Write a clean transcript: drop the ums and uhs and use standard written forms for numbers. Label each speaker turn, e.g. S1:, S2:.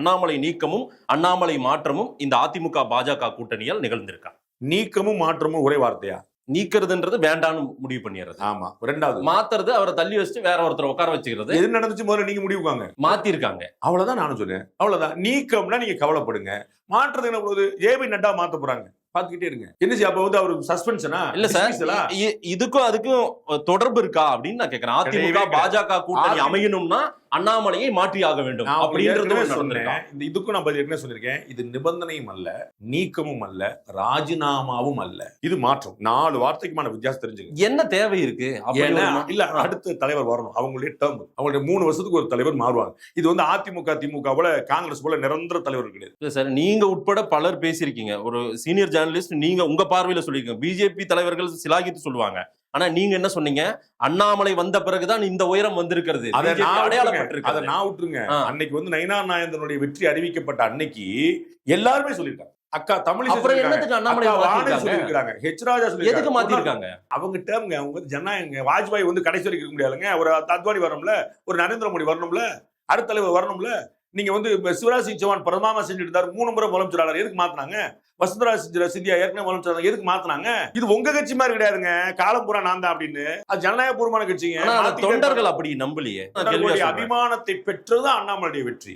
S1: அண்ணாமலை நீக்கமும் அண்ணாமலை மாற்றமும் இந்த அதிமுக பாஜக கூட்டணியால் நிகழ்ந்திருக்கா?
S2: நீக்கமும் மாற்றமும் ஒரே வார்த்தையா?
S1: நீக்கிறதுன்றது வேண்டான்னு முடிவு பண்ணிடுறது.
S2: ஆமா. ரெண்டாவது
S1: மாத்துறது அவரை தள்ளி வச்சுட்டு வேற ஒருத்தர் உட்கார வச்சுக்கிறது.
S2: எது நடந்துச்சு முதல்ல நீங்க முடிவுக்காங்க.
S1: மாத்திருக்காங்க.
S2: அவ்வளவுதான் நானும் சொல்றேன். அவ்வளவுதான். நீக்கம்னா நீங்க கவலைப்படுங்க. மாற்றுறது என்ன போகுது? ஜேபி நட்டா மாத்த போறாங்க. பாத்துக்கிட்டே இருங்க. என்ன செய்ய அப்ப அவர் சஸ்பென்ஷனா?
S1: இல்ல சார், இதுக்கும் அதுக்கும் தொடர்பு இருக்கா அப்படின்னு நான் கேக்குறேன். அதிமுக பாஜக கூட்டணி அமையணும்னா அண்ணாமலையை மாற்றி ஆக வேண்டும் அப்படின்றது சொன்னேன்.
S2: இந்த இதுக்கும் நான் பதில் என்ன சொல்லிருக்கேன்? இது நிபந்தனையும் அல்ல, நீக்கமும் அல்ல, ராஜினாமாவும் அல்ல. இது மாற்றம். 4 வார்த்தைக்குமான வித்தியாசம் தெரிஞ்சுங்க.
S1: என்ன தேவை இருக்கு?
S2: இல்ல, அடுத்த தலைவர் வரணும். அவங்களுடைய டேர்ம், அவங்களுடைய 3 வருஷத்துக்கு ஒரு தலைவர் மாறுவாங்க. இது வந்து அதிமுக திமுக போல காங்கிரஸ் போல நிரந்தர தலைவர் கிடையாது.
S1: இல்ல சார், நீங்க உட்பட பலர் பேசியிருக்கீங்க. ஒரு சீனியர் ஜேர்னலிஸ்ட் நீங்க உங்க பார்வையில சொல்லிருக்கீங்க. பிஜேபி தலைவர்கள் சிலாகித்து சொல்லுவாங்க. ஆனா நீங்க என்ன சொன்னீங்க? அண்ணாமலை வந்த பிறகுதான் இந்த உயரம் வந்திருக்கிறது.
S2: அதை நான் விட்டுருங்க. அன்னைக்கு வந்து நயினார் நாகேந்திரனுடைய வெற்றி அறிவிக்கப்பட்ட அன்னைக்கு எல்லாருமே சொல்லிருக்காங்க. அக்கா தமிழிசை சொல்லிருக்காங்க, ஹெச் ராஜா சொல்லிருக்காங்க.
S1: எதுக்கு மாத்திருக்காங்க?
S2: அவங்க டேர்ம்ங்க. அவங்க வந்து ஜனநாயக. வாஜ்பாய் வந்து கடைசி வரைக்கும் இருக்க முடியாதுங்க. ஒரு அத்வானி வரணும்ல, ஒரு நரேந்திர மோடி வரணும்ல, அடுத்த தலைவர் வரணும்ல. நீங்க வந்து சிவராஜ் சிங் சௌஹான் பிரதமர் செஞ்சுட்டு இருந்தாரு. 3 முறை முதலமைச்சர். எதுக்கு மாத்தினாங்க? வசுந்தரா சிந்தியா ஏற்கனவே முதலமைச்சர். எதுக்கு மாத்தினாங்க? இது உங்க கட்சி மாதிரி கிடையாதுங்க. காலம் பூரா நான் தான் அப்படின்னு. அது ஜனநாயக பூர்வமான கட்சிங்க.
S1: தொண்டர்கள் அப்படி நம்பலையே.
S2: அபிமானத்தை பெற்றது அண்ணாமலையுடைய வெற்றி.